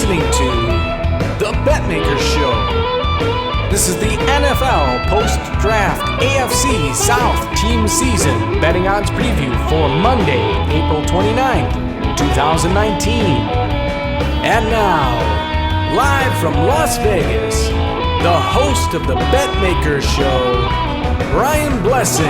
listening to The Betmaker Show. This is the NFL post-draft AFC South team season betting odds preview for Monday, April 29th, 2019. And now, live from Las Vegas, the host of The Betmaker Show, Brian Blessing.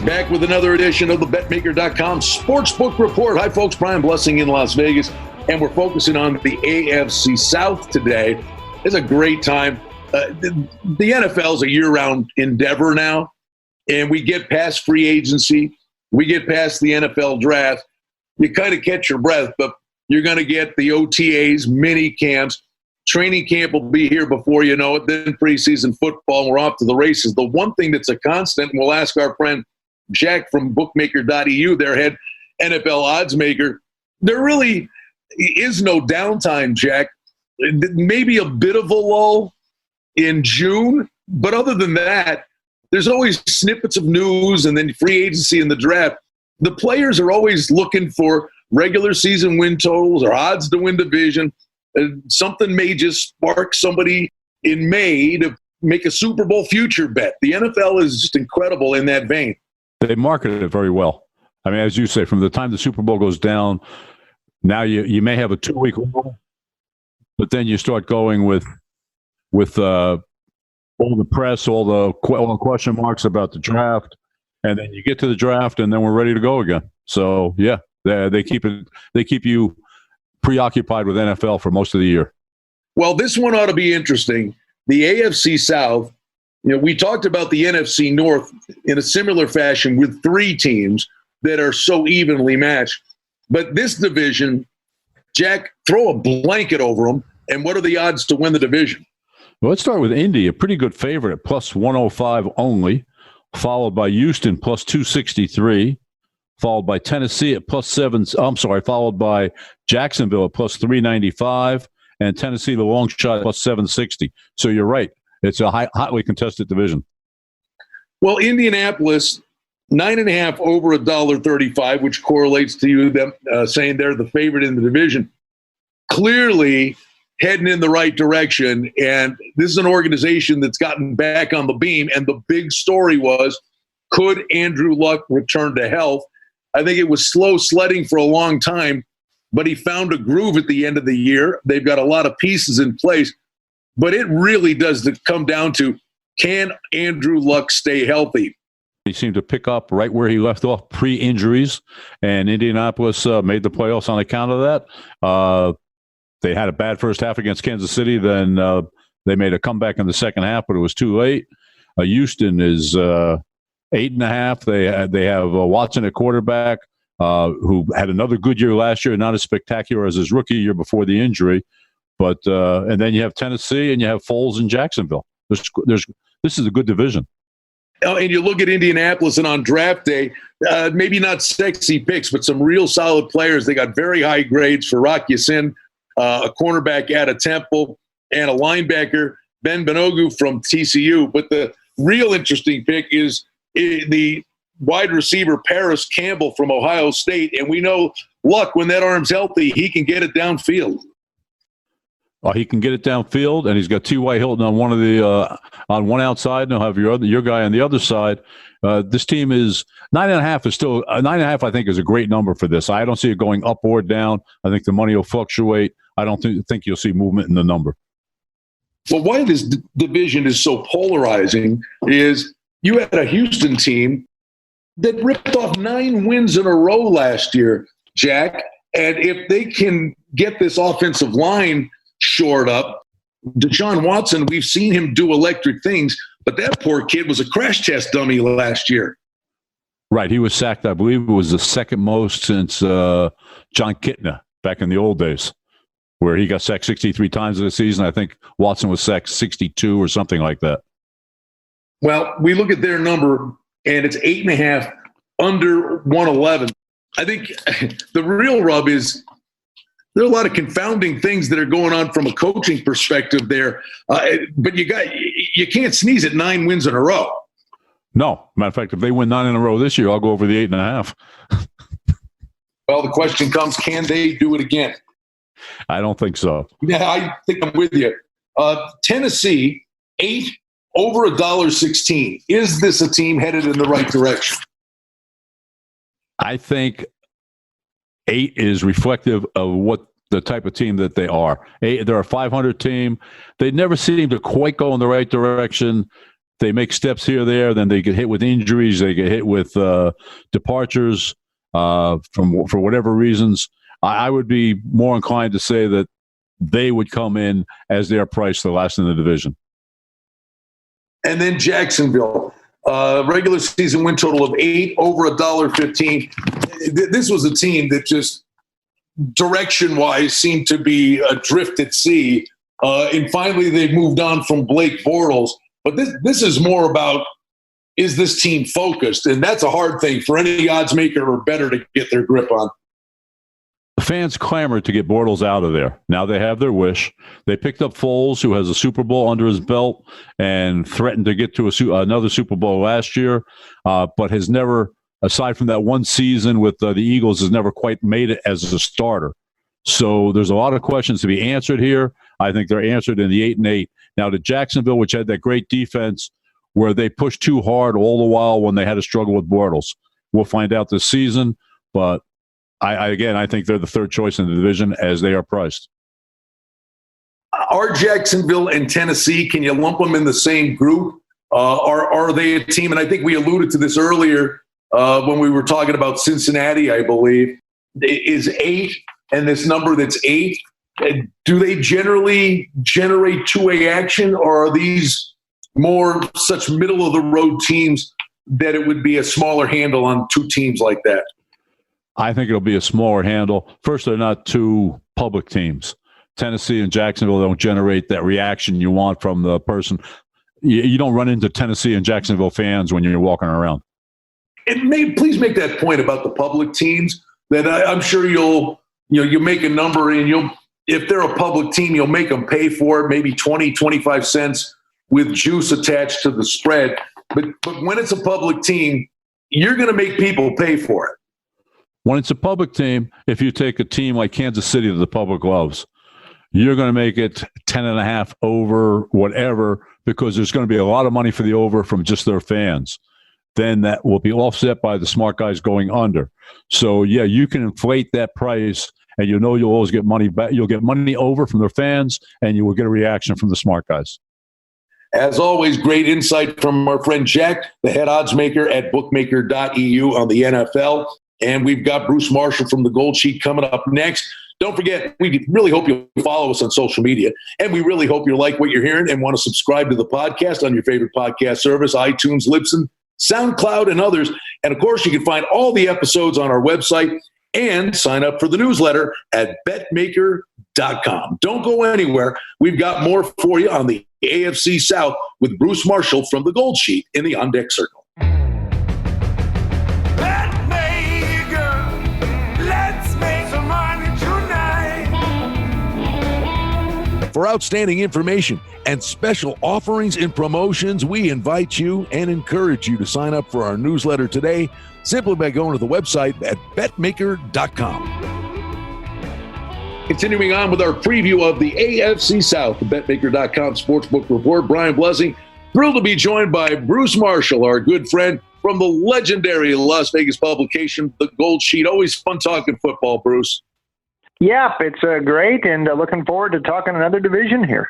Back with another edition of the Betmaker.com Sportsbook Report. Hi, folks. Brian Blessing in Las Vegas, and we're focusing on the AFC South today. It's a great time. The NFL is a year-round endeavor now, and we get past free agency. We get past the NFL draft. You kind of catch your breath, but you're going to get the OTAs, mini camps. Training camp will be here before you know it. Then preseason football, and we're off to the races. The one thing that's a constant, and we'll ask our friend Jack from bookmaker.eu, their head NFL odds maker, there really is no downtime, Jack. Maybe a bit of a lull in June, but other than that, there's always snippets of news and then free agency in the draft. The players are always looking for regular season win totals or odds to win division. Something may just spark somebody in May to make a Super Bowl future bet. The NFL is just incredible in that vein. They marketed it very well. I mean, as you say, from the time the Super Bowl goes down, now you may have a 2-week lull, but then you start going with all the press, all the question marks about the draft, and then you get to the draft, and then we're ready to go again. So yeah, they keep you preoccupied with NFL for most of the year. Well, this one ought to be interesting. The AFC South. We talked about the NFC North in a similar fashion with three teams that are so evenly matched. But this division, Jack, throw a blanket over them, and what are the odds to win the division? Well, let's start with Indy, a pretty good favorite at plus 105 only, followed by Houston plus 263, followed by Tennessee at plus 7. Followed by Jacksonville at plus 395, and Tennessee, the long shot, at plus 760. So you're right. It's a hotly contested division. Well, Indianapolis, 9.5 over $1.35, which correlates to them saying they're the favorite in the division. Clearly heading in the right direction, and this is an organization that's gotten back on the beam, and the big story was, could Andrew Luck return to health? I think it was slow sledding for a long time, but he found a groove at the end of the year. They've got a lot of pieces in place. But it really does come down to, can Andrew Luck stay healthy? He seemed to pick up right where he left off pre-injuries, and Indianapolis made the playoffs on account of that. They had a bad first half against Kansas City. Then they made a comeback in the second half, but it was too late. Houston is 8.5. They have Watson at quarterback, who had another good year last year, not as spectacular as his rookie year before the injury. But and then you have Tennessee and you have Foles in Jacksonville. This is a good division. And you look at Indianapolis, and on draft day, maybe not sexy picks, but some real solid players. They got very high grades for Rock Ya-Sin, a cornerback out of Temple, and a linebacker, Ben Benogu from TCU. But the real interesting pick is the wide receiver Paris Campbell from Ohio State. And we know Luck, when that arm's healthy, he can get it downfield. He can get it downfield, and he's got T.Y. Hilton on one of the on one outside, and he'll have your guy on the other side. This team is 9.5 is still 9.5. I think is a great number for this. I don't see it going up or down. I think the money will fluctuate. I don't think you'll see movement in the number. Well, why this division is so polarizing is you had a Houston team that ripped off 9 wins in a row last year, Jack, and if they can get this offensive line shored up, Deshaun Watson, we've seen him do electric things, but that poor kid was a crash test dummy last year. Right. He was sacked, I believe it was the second most since John Kitna back in the old days, where he got sacked 63 times in the season. I think Watson was sacked 62 or something like that. Well, we look at their number, and it's 8.5 under 111. I think the real rub is there are a lot of confounding things that are going on from a coaching perspective there. But you can't sneeze at 9 wins in a row. No. Matter of fact, if they win 9 in a row this year, I'll go over the 8.5. Well, the question comes, can they do it again? I don't think so. Yeah, I think I'm with you. Tennessee, 8 over $1.16. Is this a team headed in the right direction? I think 8 is reflective of what the type of team that they are. They're a 500 team. They never seem to quite go in the right direction. They make steps here or there, then they get hit with injuries. They get hit with departures for whatever reasons. I would be more inclined to say that they would come in as their price the last in the division. And then Jacksonville, regular season win total of 8 over $1.15. This was a team that just direction-wise seemed to be adrift at sea. And finally, they've moved on from Blake Bortles. But this is more about, is this team focused? And that's a hard thing for any odds maker or better to get their grip on. The fans clamored to get Bortles out of there. Now they have their wish. They picked up Foles, who has a Super Bowl under his belt and threatened to get to another Super Bowl last year, but has never, aside from that one season with the Eagles, has never quite made it as a starter. So there's a lot of questions to be answered here. I think they're answered in the 8-8. Now to Jacksonville, which had that great defense where they pushed too hard all the while when they had to struggle with Bortles. We'll find out this season, but I think they're the third choice in the division as they are priced. Are Jacksonville and Tennessee, can you lump them in the same group? Are they a team? And I think we alluded to this earlier when we were talking about Cincinnati, I believe. Is 8 and this number that's 8, do they generally generate two-way action, or are these more such middle-of-the-road teams that it would be a smaller handle on two teams like that? I think it'll be a smaller handle. First, they're not two public teams. Tennessee and Jacksonville don't generate that reaction you want from the person. You don't run into Tennessee and Jacksonville fans when you're walking around. Please make that point about the public teams, that I'm sure you'll make a number, and if they're a public team, you'll make them pay for it, maybe 20, 25 cents with juice attached to the spread. But when it's a public team, you're going to make people pay for it. When it's a public team, if you take a team like Kansas City that the public loves, you're going to make it 10.5 over whatever, because there's going to be a lot of money for the over from just their fans. Then that will be offset by the smart guys going under. So, yeah, you can inflate that price, and you'll always get money back. You'll get money over from their fans, and you will get a reaction from the smart guys. As always, great insight from our friend Jack, the head odds maker at bookmaker.eu on the NFL. And we've got Bruce Marshall from the Gold Sheet coming up next. Don't forget, we really hope you'll follow us on social media. And we really hope you like what you're hearing and want to subscribe to the podcast on your favorite podcast service, iTunes, Libsyn, SoundCloud, and others. And, of course, you can find all the episodes on our website and sign up for the newsletter at Betmaker.com. Don't go anywhere. We've got more for you on the AFC South with Bruce Marshall from the Gold Sheet in the On Deck Circle. For outstanding information and special offerings and promotions, we invite you and encourage you to sign up for our newsletter today simply by going to the website at betmaker.com. Continuing on with our preview of the AFC South, the Betmaker.com Sportsbook Report. Brian Blessing, thrilled to be joined by Bruce Marshall, our good friend from the legendary Las Vegas publication, The Gold Sheet. Always fun talking football, Bruce. Yeah, it's great, and looking forward to talking another division here.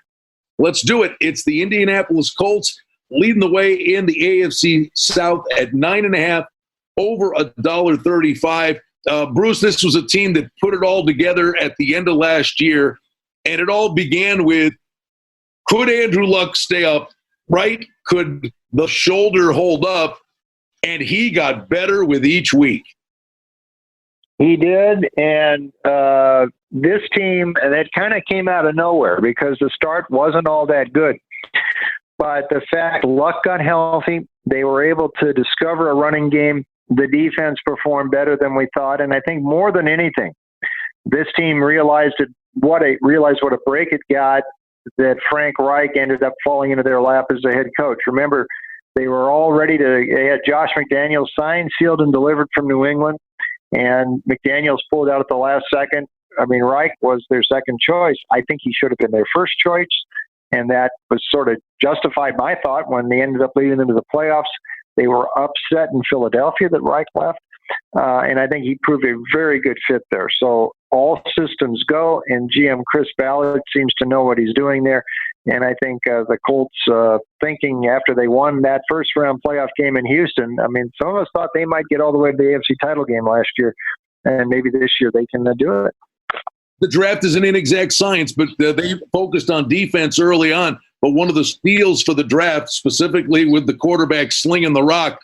Let's do it. It's the Indianapolis Colts leading the way in the AFC South at 9.5 over $1.35. Bruce, this was a team that put it all together at the end of last year, and it all began with, could Andrew Luck stay up, right? Could the shoulder hold up? And he got better with each week. He did, and this team, that kind of came out of nowhere because the start wasn't all that good. But the fact Luck got healthy, they were able to discover a running game. The defense performed better than we thought, and I think more than anything, this team realized what a break it got that Frank Reich ended up falling into their lap as the head coach. Remember, they were all ready to. They had Josh McDaniels signed, sealed, and delivered from New England. And McDaniels pulled out at the last second. Reich was their second choice. I think he should have been their first choice, and that was sort of justified my thought when they ended up leading them to the playoffs. They were upset in Philadelphia that Reich left, and I think he proved a very good fit there. So all systems go, and GM Chris Ballard seems to know what he's doing there. And I think the Colts thinking after they won that first-round playoff game in Houston, some of us thought they might get all the way to the AFC title game last year, and maybe this year they can do it. The draft is an inexact science, but they focused on defense early on. But one of the steals for the draft, specifically with the quarterback slinging the rock,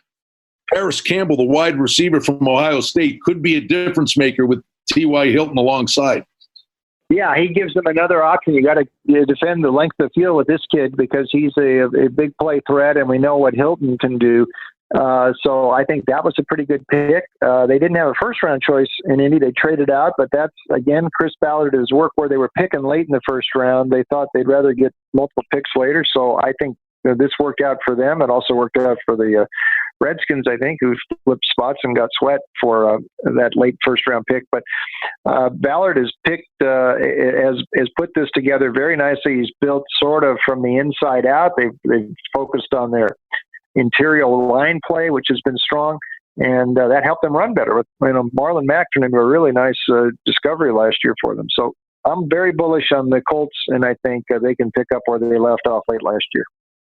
Paris Campbell, the wide receiver from Ohio State, could be a difference maker with T.Y. Hilton alongside. Yeah, he gives them another option. You got to defend the length of the field with this kid because he's a big play threat, and we know what Hilton can do. So I think that was a pretty good pick. They didn't have a first-round choice in Indy. They traded out, but that's, again, Chris Ballard has worked where they were picking late in the first round. They thought they'd rather get multiple picks later, so I think this worked out for them. It also worked out for the Redskins, I think, who flipped spots and got sweat for that late first-round pick. But Ballard has picked, has put this together very nicely. He's built sort of from the inside out. They've focused on their interior line play, which has been strong, and that helped them run better. Marlon Mack turned into a really nice discovery last year for them. So I'm very bullish on the Colts, and I think they can pick up where they left off late last year.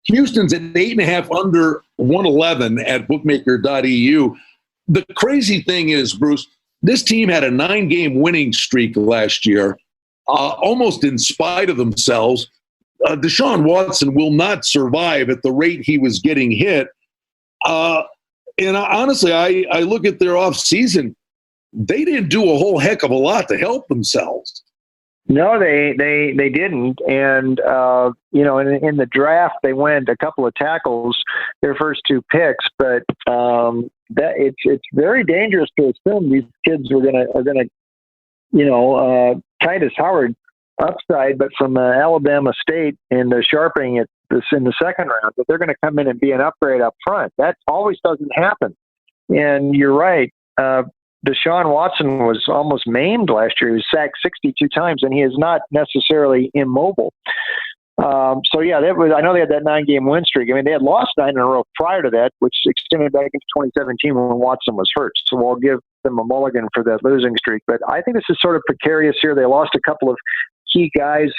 Houston's at 8.5 under 111 at bookmaker.eu. The crazy thing is, Bruce, this team had a 9-game winning streak last year, almost in spite of themselves. Deshaun Watson will not survive at the rate he was getting hit. And honestly, I look at their offseason. They didn't do a whole heck of a lot to help themselves. No, they didn't. And, in the draft, they went a couple of tackles, their first 2 picks. But it's very dangerous to assume these kids are going to Titus Howard upside, but from Alabama State and sharpening it in the second round, but they're going to come in and be an upgrade up front. That always doesn't happen. And you're right. Deshaun Watson was almost maimed last year. He was sacked 62 times, and he is not necessarily immobile. I know they had that 9-game win streak. They had lost 9 in a row prior to that, which extended back into 2017 when Watson was hurt. So we'll give them a mulligan for that losing streak. But I think this is sort of precarious here. They lost a couple of key guys.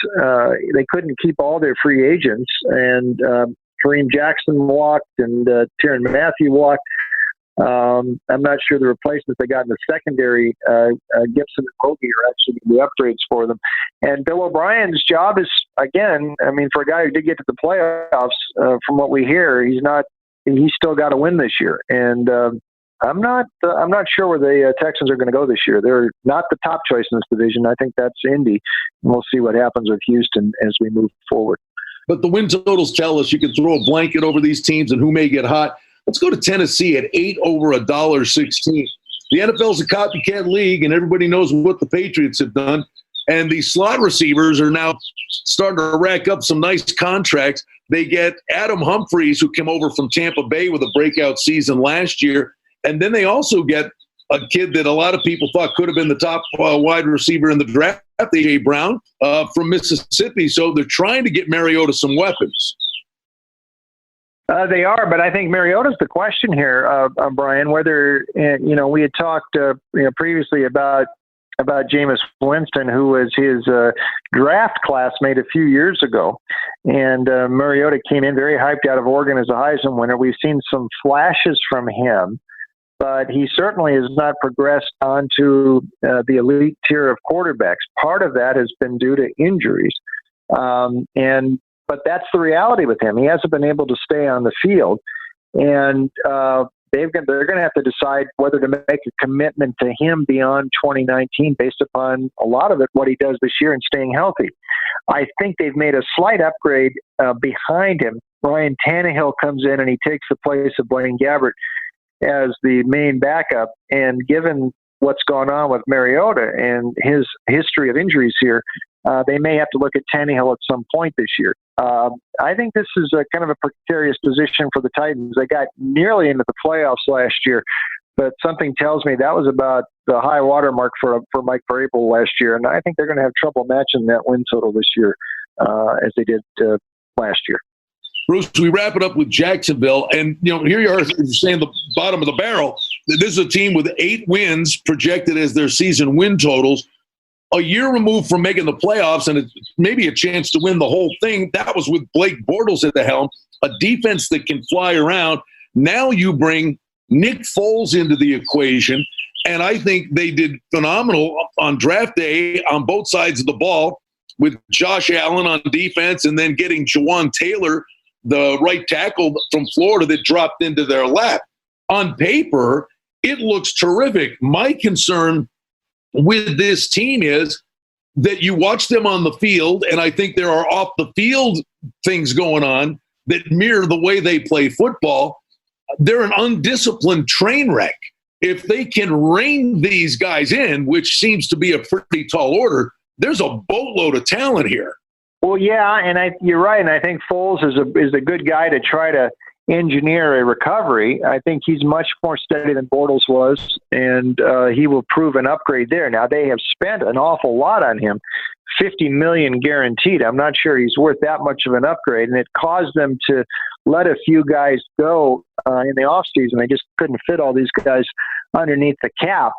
They couldn't keep all their free agents, and Kareem Jackson walked, and Tyrann Mathieu walked. I'm not sure the replacements they got in the secondary, Gibson and Hoagie, are actually going to be upgrades for them. And Bill O'Brien's job is, again, for a guy who did get to the playoffs, from what we hear, he's still got to win this year. And I'm not sure where the Texans are going to go this year. They're not the top choice in this division. I think that's Indy, and we'll see what happens with Houston as we move forward. But the win totals tell us you can throw a blanket over these teams and who may get hot. Let's go to Tennessee at 8 over $1.16. The NFL's a copycat league, and everybody knows what the Patriots have done. And the slot receivers are now starting to rack up some nice contracts. They get Adam Humphries, who came over from Tampa Bay with a breakout season last year. And then they also get a kid that a lot of people thought could have been the top wide receiver in the draft, A.J. Brown, from Mississippi. So they're trying to get Mariota some weapons. They are, but I think Mariota's the question here, Brian, whether, we had talked, previously about Jameis Winston, who was his draft classmate a few years ago. And Mariota came in very hyped out of Oregon as a Heisman winner. We've seen some flashes from him, but he certainly has not progressed onto the elite tier of quarterbacks. Part of that has been due to injuries. But that's the reality with him. He hasn't been able to stay on the field. And they're going to have to decide whether to make a commitment to him beyond 2019 based upon a lot of it, what he does this year and staying healthy. I think they've made a slight upgrade behind him. Ryan Tannehill comes in and he takes the place of Blaine Gabbert as the main backup. And given what's gone on with Mariota and his history of injuries here, they may have to look at Tannehill at some point this year. I think this is a kind of a precarious position for the Titans. They got nearly into the playoffs last year, but something tells me that was about the high water mark for Mike Vrabel last year, and I think they're going to have trouble matching that win total this year as they did last year. Bruce, we wrap it up with Jacksonville, and here you are saying the bottom of the barrel. This is a team with 8 wins projected as their season win totals. A year removed from making the playoffs, and it's maybe a chance to win the whole thing. That was with Blake Bortles at the helm, a defense that can fly around. Now you bring Nick Foles into the equation, and I think they did phenomenal on draft day on both sides of the ball with Josh Allen on defense and then getting Jawan Taylor, the right tackle from Florida, that dropped into their lap. On paper, it looks terrific. My concern with this team is that you watch them on the field, and I think there are off-the-field things going on that mirror the way they play football. They're an undisciplined train wreck. If they can rein these guys in, which seems to be a pretty tall order, there's a boatload of talent here. Well, yeah, and you're right, and I think Foles is a good guy to try to engineer a recovery. I think he's much more steady than Bortles was, and he will prove an upgrade there. Now, they have spent an awful lot on him, $50 million guaranteed. I'm not sure he's worth that much of an upgrade, and it caused them to let a few guys go in the offseason. They just couldn't fit all these guys underneath the cap.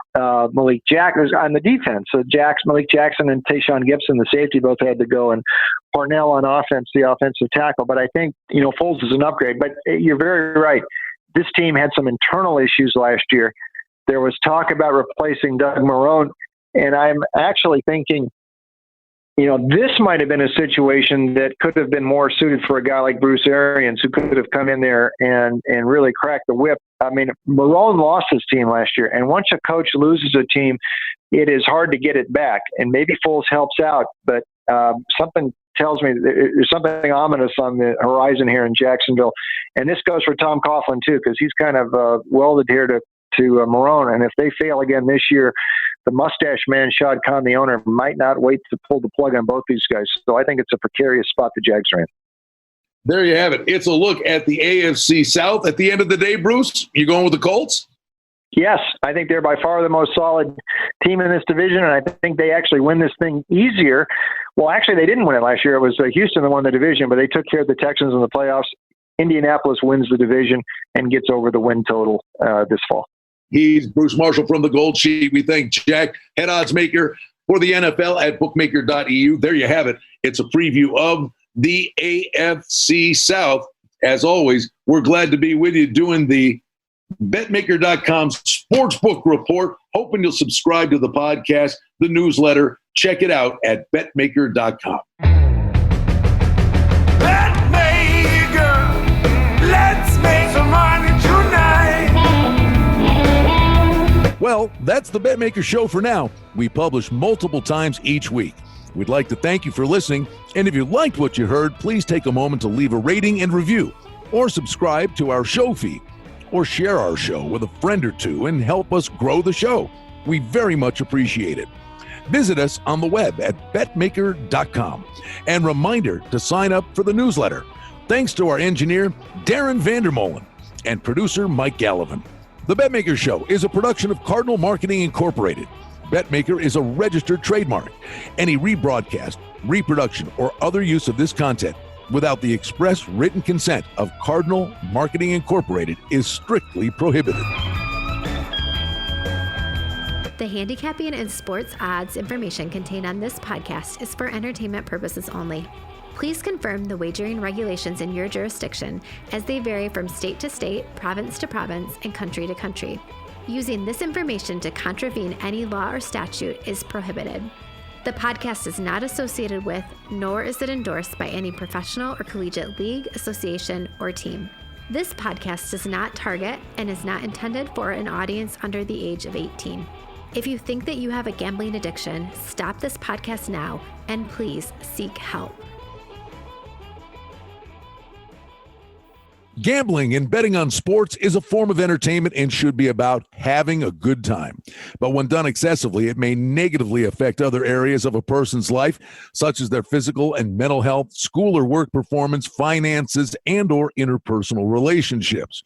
Malik Jackson was on the defense. So Malik Jackson and Tayshaun Gibson, the safety, both had to go, and Parnell on offense, the offensive tackle. But I think, Foles is an upgrade. But you're very right. This team had some internal issues last year. There was talk about replacing Doug Marrone, and I'm actually thinking, this might have been a situation that could have been more suited for a guy like Bruce Arians, who could have come in there and really cracked the whip. I mean, Marrone lost his team last year, and once a coach loses a team, it is hard to get it back. And maybe Foles helps out, but something tells me there's something ominous on the horizon here in Jacksonville. And this goes for Tom Coughlin, too, because he's kind of welded here to Marrone. And if they fail again this year, the mustache man, Shad Khan, the owner, might not wait to pull the plug on both these guys. So I think it's a precarious spot the Jags are in. There you have it. It's a look at the AFC South. At the end of the day, Bruce, you going with the Colts? Yes, I think they're by far the most solid team in this division, and I think they actually win this thing easier. Well, actually, they didn't win it last year. It was Houston that won the division, but they took care of the Texans in the playoffs. Indianapolis wins the division and gets over the win total this fall. He's Bruce Marshall from the Gold Sheet. We thank Jack, head odds maker for the NFL at bookmaker.eu. There you have it. It's a preview of the AFC South. As always, we're glad to be with you doing the Betmaker.com Sportsbook Report. Hoping you'll subscribe to the podcast, the newsletter. Check it out at Betmaker.com. Betmaker, let's make some money tonight. Well, that's the Betmaker Show for now. We publish multiple times each week. We'd like to thank you for listening, and if you liked what you heard, please take a moment to leave a rating and review, or subscribe to our show feed, or share our show with a friend or two and help us grow the show. We very much appreciate it. Visit us on the web at betmaker.com. And reminder to sign up for the newsletter. Thanks to our engineer, Darren Vandermolen, and producer, Mike Gallivan. The Betmaker Show is a production of Cardinal Marketing Incorporated. Betmaker is a registered trademark. Any rebroadcast, reproduction, or other use of this content without the express written consent of Cardinal Marketing Incorporated is strictly prohibited. The handicapping and sports odds information contained on this podcast is for entertainment purposes only. Please confirm the wagering regulations in your jurisdiction, as they vary from state to state, province to province, and country to country. Using this information to contravene any law or statute is prohibited. The podcast is not associated with, nor is it endorsed by any professional or collegiate league, association, or team. This podcast does not target and is not intended for an audience under the age of 18. If you think that you have a gambling addiction, stop this podcast now and please seek help. Gambling and betting on sports is a form of entertainment and should be about having a good time. But when done excessively, it may negatively affect other areas of a person's life, such as their physical and mental health, school or work performance, finances, and/or interpersonal relationships.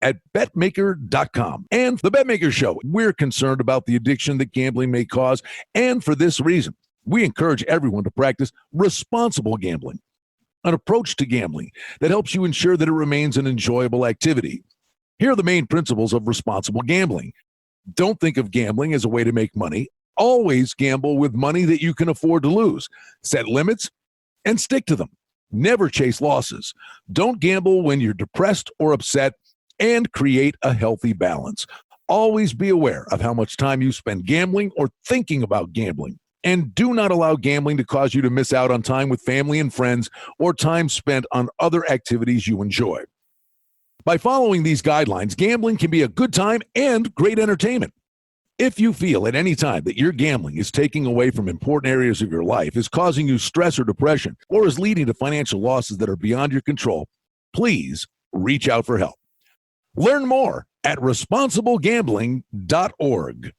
at Betmaker.com. And The Betmaker Show, we're concerned about the addiction that gambling may cause, and for this reason, we encourage everyone to practice responsible gambling, an approach to gambling that helps you ensure that it remains an enjoyable activity. Here are the main principles of responsible gambling. Don't think of gambling as a way to make money. Always gamble with money that you can afford to lose. Set limits and stick to them. Never chase losses. Don't gamble when you're depressed or upset, and create a healthy balance. Always be aware of how much time you spend gambling or thinking about gambling. And do not allow gambling to cause you to miss out on time with family and friends or time spent on other activities you enjoy. By following these guidelines, gambling can be a good time and great entertainment. If you feel at any time that your gambling is taking away from important areas of your life, is causing you stress or depression, or is leading to financial losses that are beyond your control, please reach out for help. Learn more at responsiblegambling.org.